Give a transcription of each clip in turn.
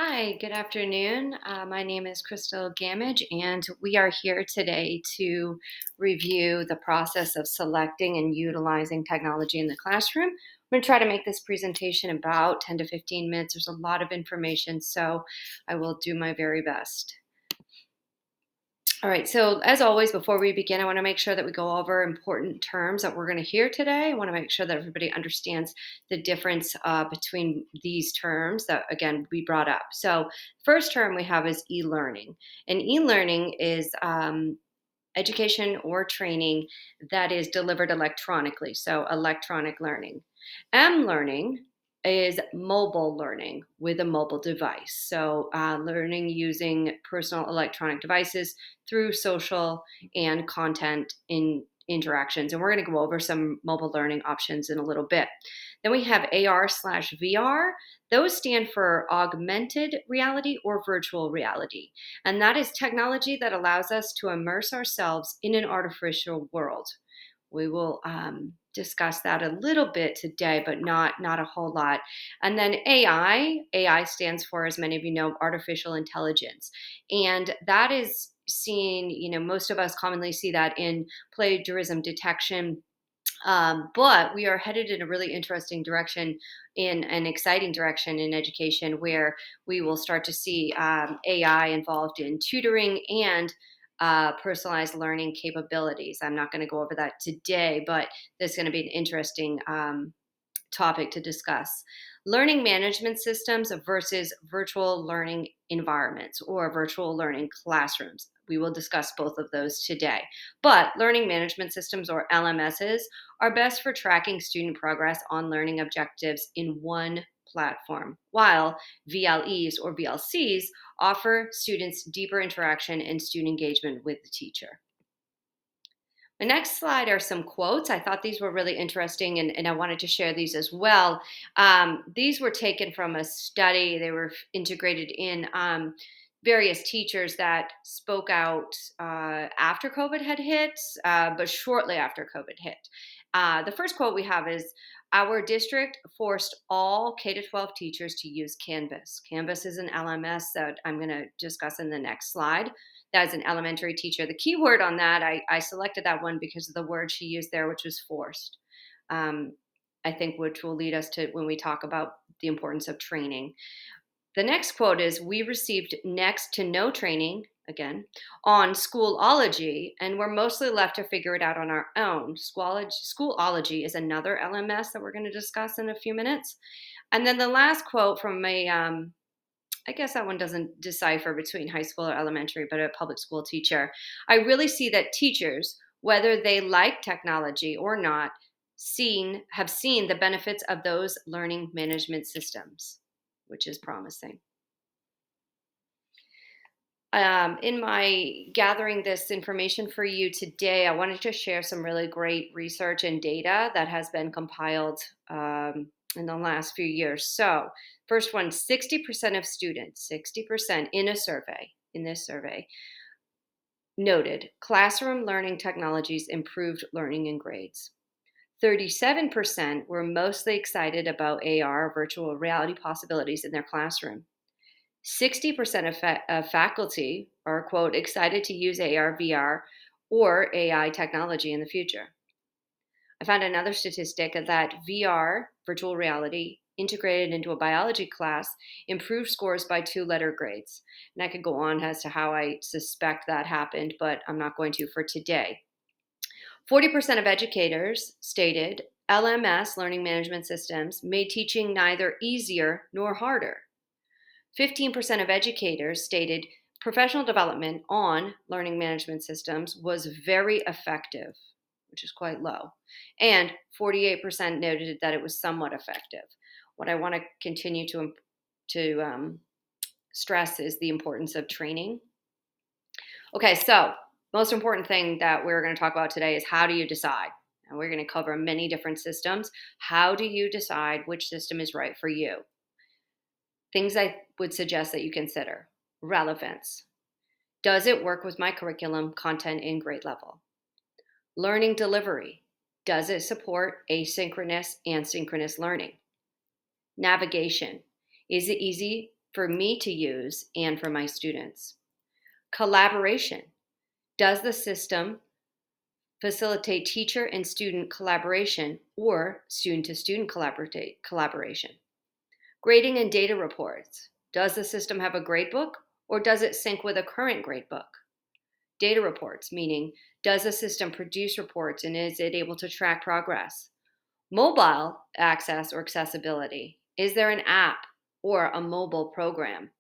Hi, good afternoon. My name is Crystal Gamage, and we are here today to review the process of selecting and utilizing technology in the classroom. I'm going to try to make this presentation about 10 to 15 minutes. There's a lot of information, so I will do my very best. All right, so as always, before we begin, I want to make sure that we go over important terms that we're going to hear today. I want to make sure that everybody understands the difference between these terms that, again, we brought up. So, first term we have is e learning. And e learning is education or training that is delivered electronically, so electronic learning. M learning is mobile learning with a mobile device, so learning using personal electronic devices through social and content in interactions. And we're going to go over some mobile learning options in a little bit. Then we have AR/VR. Those stand for augmented reality or virtual reality. And that is technology that allows us to immerse ourselves in an artificial world. We will discuss that a little bit today, but not a whole lot. And then AI. AI stands for, as many of you know, artificial intelligence, and that is seen. Most of us commonly see that in plagiarism detection, but we are headed in a really interesting direction, in an exciting direction in education, where we will start to see AI involved in tutoring and personalized learning capabilities. I'm not going to go over that today, but this is going to be an interesting topic to discuss. Learning management systems versus virtual learning environments or virtual learning classrooms. We will discuss both of those today. But learning management systems, or LMSs, are best for tracking student progress on learning objectives in one platform, while VLEs or VLCs offer students deeper interaction and student engagement with the teacher. The next slide are some quotes. I thought these were really interesting, and I wanted to share these as well. These were taken from a study. They were integrated in various teachers that spoke out after COVID had hit, but shortly after COVID hit. The first quote we have is, "Our district forced all K to 12 teachers to use Canvas." Canvas is an LMS that I'm going to discuss in the next slide. As an elementary teacher. The key word on that, I selected that one because of the word she used there, which was forced. Um, I think which will lead us to when we talk about the importance of training. The next quote is, "We received next to no training, again, on Schoolology, and we're mostly left to figure it out on our own." Schoolology is another LMS that we're going to discuss in a few minutes. And then the last quote from a I guess that one doesn't decipher between high school or elementary, but a public school teacher. "I really see that teachers, whether they like technology or not, have seen the benefits of those learning management systems," which is promising. In my gathering this information for you today, I wanted to share some really great research and data that has been compiled in the last few years. So, first one, 60% of students, 60% in this survey, noted classroom learning technologies improved learning and grades. 37% were mostly excited about AR, virtual reality possibilities in their classroom. 60% of faculty are, quote, excited to use AR, VR, or AI technology in the future. I found another statistic that VR, virtual reality, integrated into a biology class improved scores by two-letter grades. And I could go on as to how I suspect that happened, but I'm not going to for today. 40% of educators stated LMS, learning management systems, made teaching neither easier nor harder. 15% of educators stated professional development on learning management systems was very effective, which is quite low. And 48% noted that it was somewhat effective. What I want to continue to stress is the importance of training. Okay, so most important thing that we're going to talk about today is, how do you decide? And we're going to cover many different systems. How do you decide which system is right for you? Things I would suggest that you consider: relevance. Does it work with my curriculum, content, and grade level? Learning delivery. Does it support asynchronous and synchronous learning? Navigation. Is it easy for me to use and for my students. Collaboration. Does the system facilitate teacher and student collaboration or student to student collaboration? Grading and data reports. Does the system have a gradebook or does it sync with a current gradebook? Data reports, meaning does the system produce reports and is it able to track progress? Mobile access or accessibility. Is there an app or a mobile program?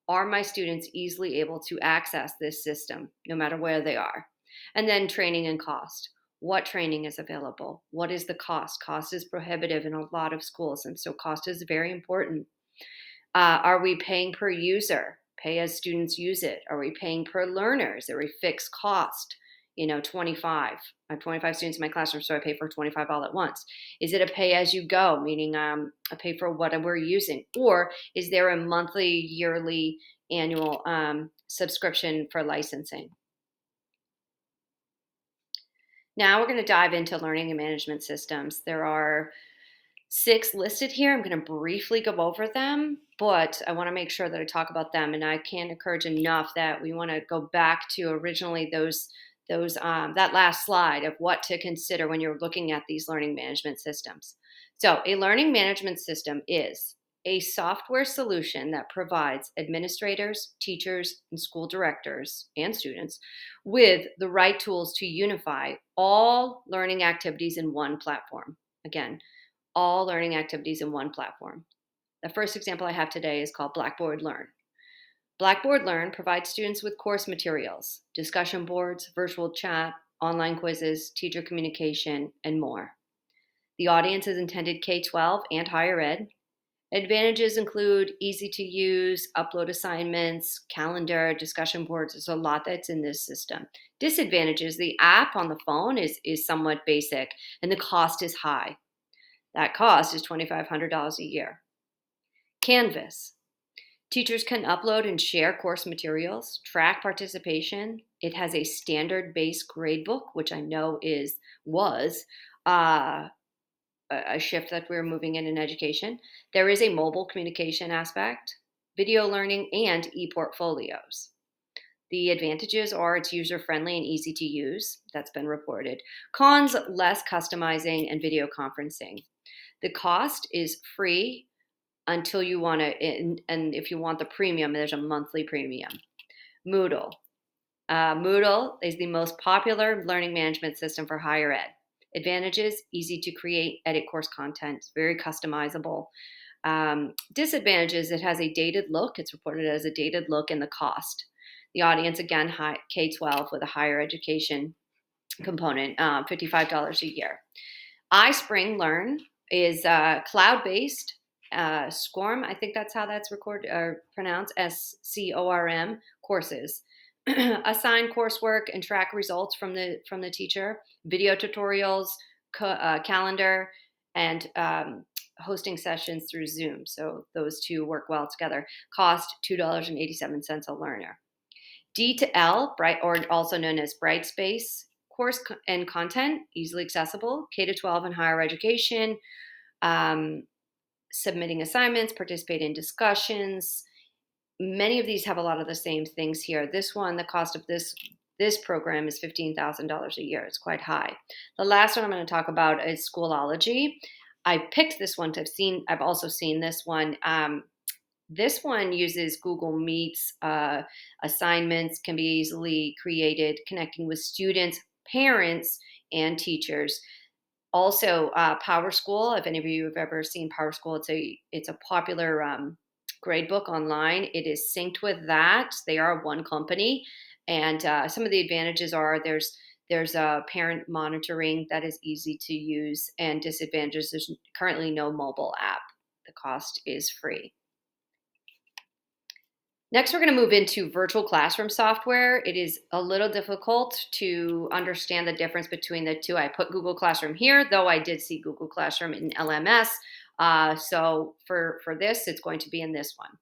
Are my students easily able to access this system no matter where they are? And then training and cost. What training is available? What is the cost? Cost is prohibitive in a lot of schools, and so cost is very important. Are we paying per user? Pay as students use it. Are we paying per learners? Are we fixed cost? 25. I have 25 students in my classroom, so I pay for 25 all at once. Is it a pay as you go, meaning I pay for what we're using? Or is there a monthly, yearly, annual subscription for licensing? Now we're going to dive into learning and management systems. There are 6 listed here. I'm going to briefly go over them, but I want to make sure that I talk about them. And I can't encourage enough that we want to go back to originally those that last slide of what to consider when you're looking at these learning management systems. So, a learning management system is a software solution that provides administrators, teachers, and school directors and students with the right tools to unify all learning activities in one platform. Again, all learning activities in one platform. The first example I have today is called Blackboard Learn. Blackboard Learn provides students with course materials, discussion boards, virtual chat, online quizzes, teacher communication, and more. The audience is intended K-12 and higher ed. Advantages include easy to use, upload assignments, calendar, discussion boards. There's a lot that's in this system. Disadvantages, the app on the phone is somewhat basic and the cost is high. That cost is $2,500 a year. Canvas. Teachers can upload and share course materials, track participation. It has a standard-based gradebook, which I know was a shift that we're moving in education. There is a mobile communication aspect, video learning, and e-portfolios. The advantages are it's user-friendly and easy to use. That's been reported. Cons, less customizing and video conferencing. The cost is free until you want to, and if you want the premium, there's a monthly premium. Moodle. Moodle is the most popular learning management system for higher ed. Advantages, easy to create, edit course content, very customizable. Disadvantages, it has a dated look. It's reported as a dated look and the cost. The audience, again, K-12 with a higher education component, $55 a year. iSpring Learn is cloud-based. SCORM, I think that's how that's pronounced, SCORM courses. Assign coursework and track results from the teacher, video tutorials, calendar, and hosting sessions through Zoom. So those two work well together. Cost $2.87 a learner. D2L, or also known as Brightspace, course and content, easily accessible, K-12 and higher education, submitting assignments, participate in discussions. Many of these have a lot of the same things here. This one, the cost of this program is $15,000 a year. It's quite high. The last one I'm going to talk about is Schoology. I picked this one to I've also seen this one. This one uses Google Meets. Assignments can be easily created, connecting with students, parents, and teachers. Also, PowerSchool. If any of you have ever seen PowerSchool, it's a popular gradebook online. It is synced with that. They are one company, and some of the advantages are there's a parent monitoring that is easy to use, and disadvantages, there's currently no mobile app. The cost is free. Next, we're going to move into virtual classroom software. It is a little difficult to understand the difference between the two. I put Google Classroom here, though I did see Google Classroom in LMS. So for this, it's going to be in this one.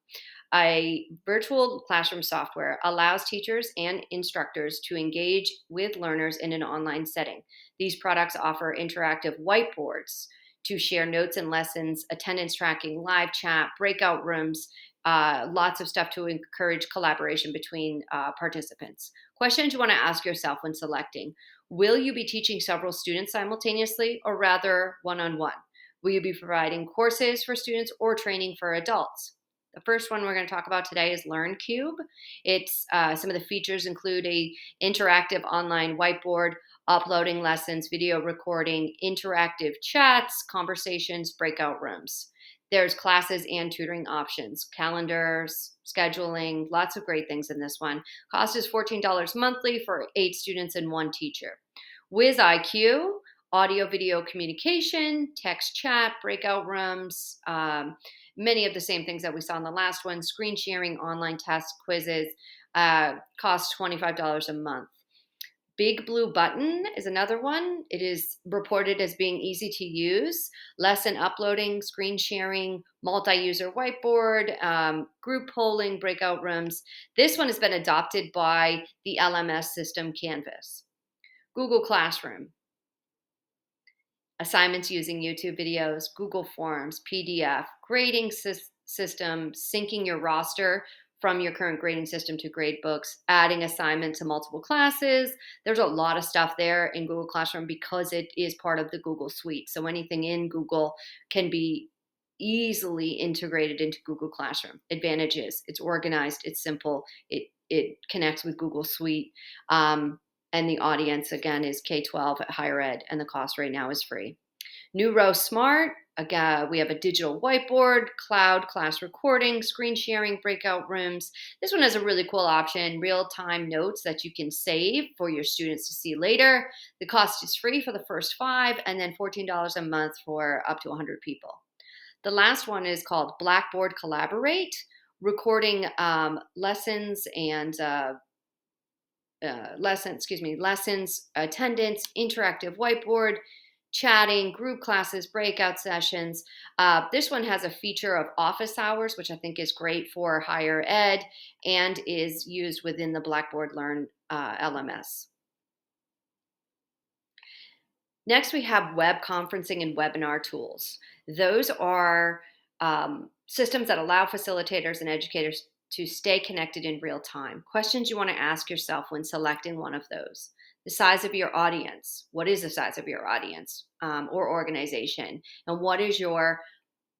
A virtual classroom software allows teachers and instructors to engage with learners in an online setting. These products offer interactive whiteboards, to share notes and lessons, attendance tracking, live chat, breakout rooms, lots of stuff to encourage collaboration between participants. Questions you want to ask yourself when selecting: will you be teaching several students simultaneously, or rather one on one? Will you be providing courses for students or training for adults? The first one we're going to talk about today is LearnCube. It's some of the features include a interactive online whiteboard, uploading lessons, video recording, interactive chats, conversations, breakout rooms. There's classes and tutoring options, calendars, scheduling, lots of great things in this one. Cost is $14 monthly for 8 students and 1 teacher. WizIQ, audio video communication, text chat, breakout rooms, many of the same things that we saw in the last one, screen sharing, online tests, quizzes, cost $25 a month. Big Blue Button is another one. It is reported as being easy to use, lesson uploading, screen sharing, multi-user whiteboard, group polling, breakout rooms. This one has been adopted by the LMS system Canvas. Google Classroom, assignments using YouTube videos, Google Forms, PDF, grading system, syncing your roster from your current grading system to gradebooks, adding assignment to multiple classes. There's a lot of stuff there in Google Classroom because it is part of the Google Suite. So anything in Google can be easily integrated into Google Classroom. Advantages: it's organized, it's simple, it connects with Google Suite. And the audience, again, is K-12 at higher ed, and the cost right now is free. Neuro Smart, again, we have a digital whiteboard, cloud class recording, screen sharing, breakout rooms. This one has a really cool option, real-time notes that you can save for your students to see later. The cost is free for the first 5, and then $14 a month for up to 100 people. The last one is called Blackboard Collaborate, recording lessons and lessons, attendance, interactive whiteboard, chatting, group classes, breakout sessions. This one has a feature of office hours, which I think is great for higher ed and is used within the Blackboard Learn LMS. Next, we have web conferencing and webinar tools. Those are systems that allow facilitators and educators to stay connected in real time. Questions you want to ask yourself when selecting one of those: the size of your audience. What is the size of your audience or organization? And what is your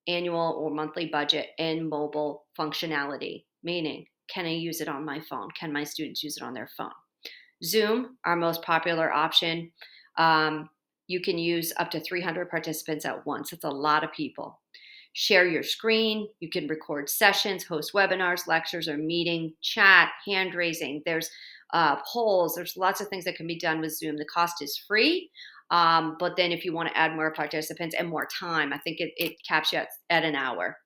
annual or monthly budget and mobile functionality? Meaning, can I use it on my phone? Can my students use it on their phone? Zoom, our most popular option. You can use up to 300 participants at once. It's a lot of people. Share your screen. You can record sessions, host webinars, lectures, or meeting, chat, hand raising. There's polls. There's lots of things that can be done with Zoom. The cost is free. But then if you want to add more participants and more time, I think it caps you at an hour.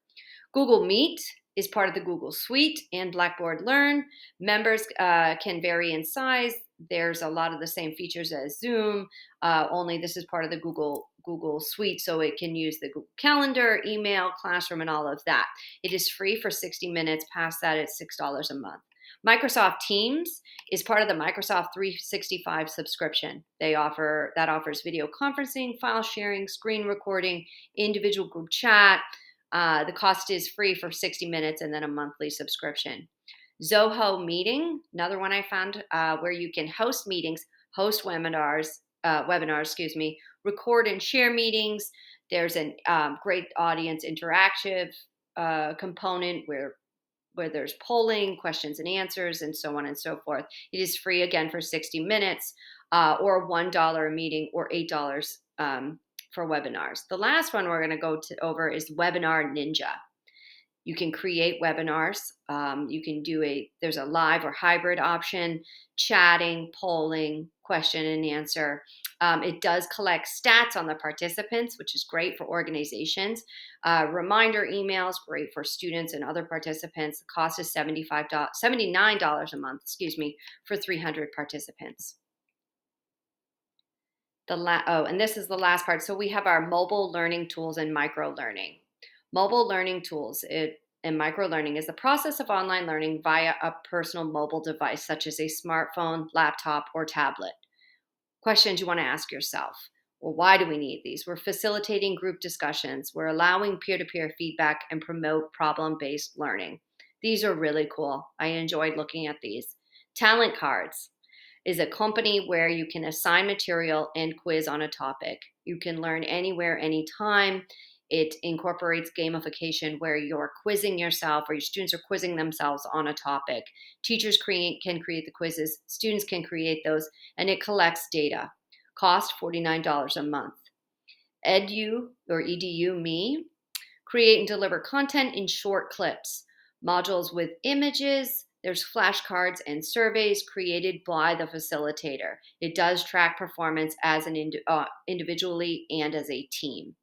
Google Meet is part of the Google Suite and Blackboard Learn. Members can vary in size. There's a lot of the same features as Zoom, only this is part of the Google Suite, so it can use the Google Calendar, email, classroom, and all of that. It is free for 60 minutes. Past that, it's $6 a month. Microsoft Teams is part of the Microsoft 365 subscription. That offers video conferencing, file sharing, screen recording, individual group chat. The cost is free for 60 minutes and then a monthly subscription. Zoho Meeting, another one I found where you can host meetings, host webinars, record and share meetings. There's a great audience interactive component where there's polling, questions and answers, and so on and so forth. It is free again for 60 minutes or $1 a meeting or $8 for webinars. The last one we're going to go over is Webinar Ninja. You can create webinars. You can there's a live or hybrid option, chatting, polling, question and answer. It does collect stats on the participants, which is great for organizations. Reminder emails, great for students and other participants. The cost is $79 a month, for 300 participants. And this is the last part. So we have our mobile learning tools and micro learning. Mobile learning tools and micro learning is the process of online learning via a personal mobile device, such as a smartphone, laptop, or tablet. Questions you want to ask yourself: Well, why do we need these? We're facilitating group discussions. We're allowing peer-to-peer feedback and promote problem-based learning. These are really cool. I enjoyed looking at these. Talent cards is a company where you can assign material and quiz on a topic. You can learn anywhere, anytime. It incorporates gamification where you're quizzing yourself or your students are quizzing themselves on a topic. Teachers can create the quizzes, students can create those, and it collects data. Cost $49 a month. Edu or EDU Me, create and deliver content in short clips, modules with images. There's flashcards and surveys created by the facilitator. It does track performance as an individually and as a team.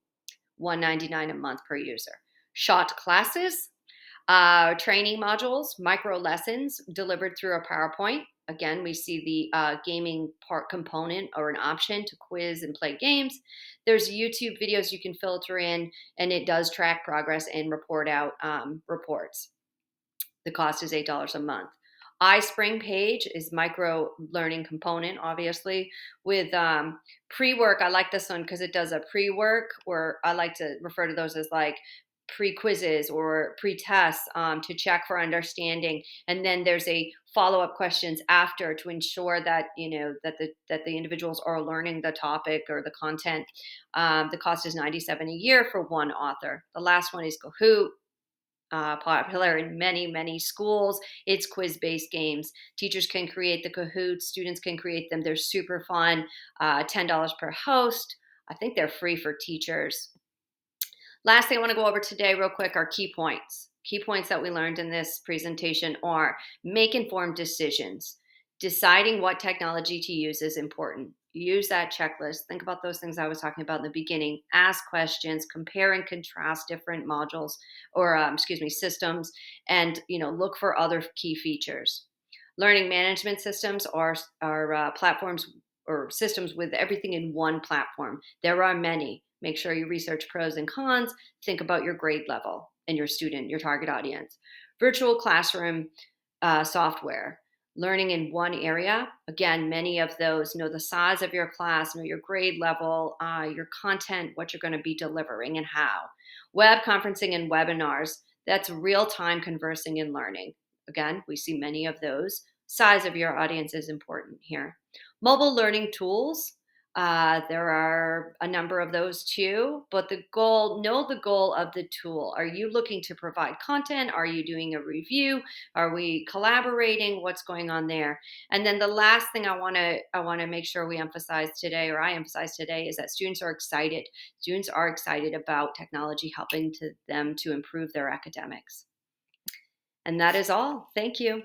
$199 a month per user. Shot classes, training modules, micro lessons delivered through a PowerPoint. Again, we see the gaming part component or an option to quiz and play games. There's YouTube videos you can filter in, and it does track progress and report out reports. The cost is $8 a month. iSpring Page is micro learning component, obviously. With pre-work, I like this one because it does a pre-work, or I like to refer to those as like pre-quizzes or pre-tests to check for understanding, and then there's a follow-up questions after to ensure that the individuals are learning the topic or the content. The cost is $97 a year for one author. The last one is Kahoot. Popular in many, many schools. It's quiz-based games. Teachers can create the Kahoot. Students can create them. They're super fun. $10 per host. I think they're free for teachers. Last thing I want to go over today real quick are key points. Key points that we learned in this presentation are: make informed decisions. Deciding what technology to use is important. Use that checklist. Think about those things I was talking about in the beginning. Ask questions, compare and contrast different modules or systems, and look for other key features. Learning management systems are platforms or systems with everything in one platform. There are many. Make sure you research pros and cons. Think about your grade level and your student, your target audience. Virtual classroom software. Learning in one area. Again, many of those, know the size of your class, know your grade level, your content, what you're going to be delivering and how. Web conferencing and webinars. That's real-time conversing and learning. Again, we see many of those. Size of your audience is important here. Mobile learning tools. There are a number of those too, but know the goal of the tool. Are you looking to provide content? Are you doing a review? Are we collaborating? What's going on there? And then the last thing I want to make sure we emphasize today, or I emphasize today, is that students are excited. Students are excited about technology helping them to improve their academics. And that is all. Thank you.